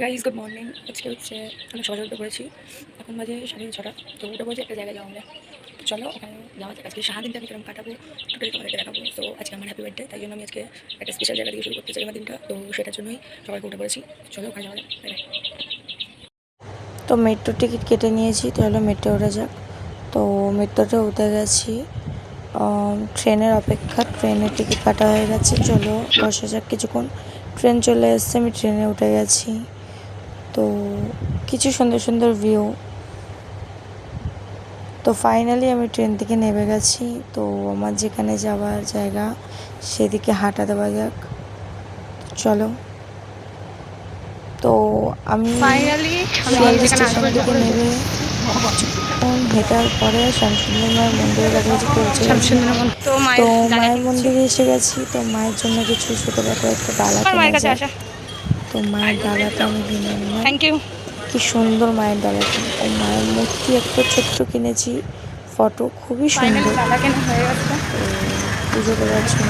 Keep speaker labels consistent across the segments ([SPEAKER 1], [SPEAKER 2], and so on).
[SPEAKER 1] Guys good morning. আজকে হচ্ছে আমি সকালে উঠে পড়েছি, এখন বাজে 6:30। তো উঠে পড়েছি একটা জায়গায় যাওয়া আমরা। তো চলো ওখানে যাওয়া যাক। আজকে সারাদিনটা আমি কিরকম কাটাবো টোটালি তোমাদেরকে দেখাবো। তো আজকে আমার হ্যাপি বার্থডে, তাই জন্য আমি আজকে একটা স্পেশাল জায়গা দিয়ে শুরু করতে চাই আমার দিনটা। তো সেটার জন্যই সকালে উঠে পড়েছি। চলো ওখানে যাওয়া যাক।
[SPEAKER 2] তো মেট্রো টিকিট কেটে নিয়েছি, তাহলে মেট্রো উঠে যাক। তো মেট্রোতে উঠে গেছি, ট্রেনের অপেক্ষা। ট্রেনের টিকিট কাটা হয়ে গেছে, চলো বসা যাক কিছুক্ষণ। ট্রেন চলে এসছে, আমি ট্রেনে উঠে গেছি। তো কিছু সুন্দর সুন্দর ভিউ। তো ফাইনালি আমি ট্রেন থেকে নেমে গেছি। তো আমার যেখানে যাওয়ার জায়গা সেদিকে হাঁটা দেওয়া যাক, চলো। তো আমি
[SPEAKER 1] ফাইনালি
[SPEAKER 2] শিয়ালদা স্টেশন থেকে নেমে হেঁটার পরে শামসুন্দর মায়ের মন্দিরের কাছাকাছি পৌঁছে গেছি। তো মায়ের মন্দিরে এসে গেছি। তো মায়ের জন্য কিছু ছোটোখাটো একটা ডালা কেনা যায়। তো মায়ের ডালাটা আমি কিনে নিলাম।
[SPEAKER 1] Thank you.
[SPEAKER 2] কি সুন্দর মায়ের ডালাটা! ও মায়ের মূর্তি একটা ছোট্ট কিনেছি, ফটো খুবই সুন্দর।
[SPEAKER 1] ডালা কেনা হয়ে গেছে,
[SPEAKER 2] তো পুজো দেওয়ার জন্য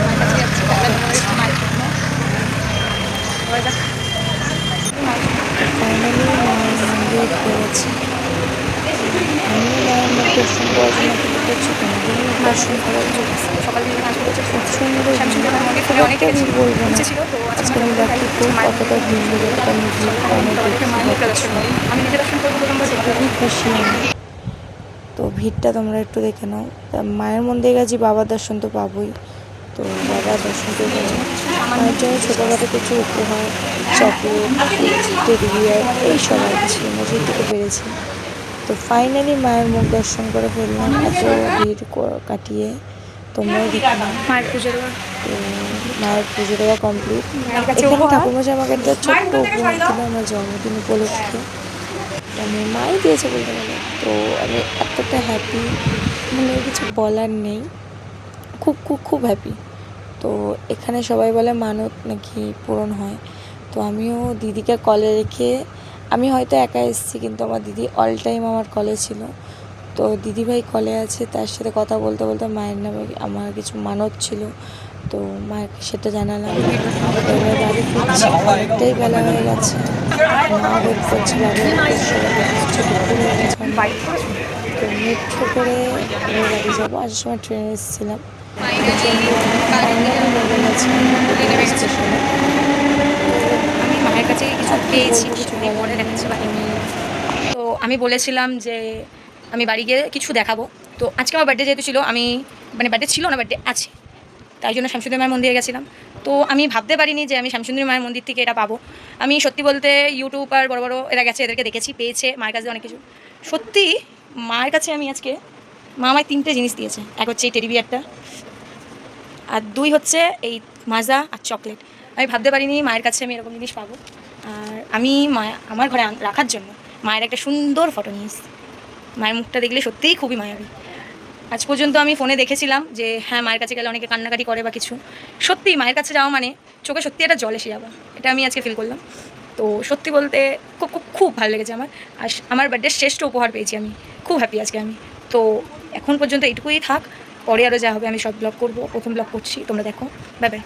[SPEAKER 2] ফাইনালি মায়ের মন্দিরে ঢুকে গেছি। আমি মায়ের মুখ দর্শন করার জন্য অপেক্ষা করছি, তোমাদের মুখ দর্শন করার জন্য।
[SPEAKER 1] সকাল থেকে কাজ করেছে
[SPEAKER 2] প্রচণ্ড ভিড়, খুব
[SPEAKER 1] ফোনে অনেক
[SPEAKER 2] একটা ভিড় বলবো না।
[SPEAKER 1] ছিল। তো
[SPEAKER 2] আজকে আমি লাকি খুব কতটা ভিড় নেই, যতটা আমি ভিড় কমে দেখি বা কিছু।
[SPEAKER 1] আমি নিজে দর্শন করবো প্রথমবার।
[SPEAKER 2] খুবই খুশি আমি। তো ভিড়টা তোমরা একটু দেখে নাও। তা মায়ের মন্দিরে গেছি, বাবার দর্শন তো পাবোই। তো বাবার দর্শন করে মায়ের জন্য ছোটোখাটো কিছু উপহার, চকলেট, টেডি বিয়ার এইসব আর কি মসজিদ থেকে পেরেছি। তো ফাইনালি মায়ের মুখ দর্শন করে ফেললাম এত ভিড় কাটিয়ে। তোমরাও দেখে নাও।
[SPEAKER 1] মায়ের পুজো দেওয়া,
[SPEAKER 2] তো মায়ের পুজো দেওয়া কমপ্লিট।
[SPEAKER 1] কাছে
[SPEAKER 2] এখানে
[SPEAKER 1] উপহার।
[SPEAKER 2] ঠাকুরমশাই আমাকে একটা ছোট্ট উপহার দিল আমার জন্মদিন উপলক্ষে। আমি মাই দিয়েছে বলতে গেলে। তো আমি এতটা হ্যাপি, মানে কিছু বলার নেই। খুব খুব খুব হ্যাপি। তো এখানে সবাই বলে মানত নাকি পূরণ হয়। তো আমিও দিদিকে কলে রেখে, আমি হয়তো একা এসেছি কিন্তু আমার দিদি অল টাইম আমার কলে ছিল। তো দিদিভাই কলে আছে, তার সাথে কথা বলতে বলতে মায়ের নামে আমার কিছু মানত ছিল, তো মাকে সেটা জানালাম। এবার বাড়ি ফিরছি, অনেকটাই বেলা হয়ে গেছে। মা ওয়েট করছে, বাবা ওয়েট করছে, হচ্ছে দুপুর হয়ে গেছে অনেক। তো মেট্রো করে এবার বাড়ি যাবো। আসার সময় ট্রেনে এসেছিলাম। প্রচণ্ড ফাইনালি নেমে গেছি স্টেশনে।
[SPEAKER 1] আমি মায়ের কাছে কিছু
[SPEAKER 2] আর কি
[SPEAKER 1] পেয়েছি,
[SPEAKER 2] বলবো, কিছু
[SPEAKER 1] অনেক
[SPEAKER 2] বলার
[SPEAKER 1] পরে
[SPEAKER 2] নেই।
[SPEAKER 1] দেখাচ্ছি বাড়ি। তো আমি বলেছিলাম যে আমি বাড়ি গিয়ে কিছু দেখাবো। তো আজকে আমার বার্থডে যেহেতু ছিল, আমি মানে বার্থডে ছিল না, বার্থডে আছে, তাই জন্য শামসুন্দর মায়ের মন্দিরে গেছিলাম। তো আমি ভাবতে পারিনি যে আমি শামসুন্দর মায়ের মন্দির থেকে এটা পাবো। আমি সত্যি বলতে ইউটিউবার বড় বড় এরা গেছে, এদেরকে দেখেছি, পেয়েছে মায়ের কাছে অনেক কিছু। সত্যি মায়ের কাছে আমি আজকে, মা আমায় 3টে জিনিস দিয়েছে। এক হচ্ছে এই টেডি বিয়ারটা, আর 2 হচ্ছে এই মাজা আর চকলেট। আমি ভাবতে পারিনি মায়ের কাছে আমি এরকম জিনিস পাবো। আর আমি আমার ঘরে রাখার জন্য মায়ের একটা সুন্দর ফটো নিয়ে এসেছি। মায়ের মুখটা দেখলে সত্যিই খুবই মায়াবী। আজ পর্যন্ত আমি ফোনে দেখেছিলাম যে হ্যাঁ মায়ের কাছে গেলে অনেকে কান্নাকাটি করে বা কিছু। সত্যি মায়ের কাছে যাওয়া মানে চোখে সত্যি একটা জল এসে যাওয়া, এটা আমি আজকে ফিল করলাম। তো সত্যি বলতে খুব খুব খুব ভালো লেগেছে আমার। আর আমার বার্থডের শ্রেষ্ঠ উপহার পেয়েছি আমি, খুব হ্যাপি আজকে আমি। তো এখন পর্যন্ত এইটুকুই থাক, পরে আরও যা হবে আমি সব ব্লগ করবো। প্রথম ব্লগ করছি, তোমরা দেখো। Bye bye.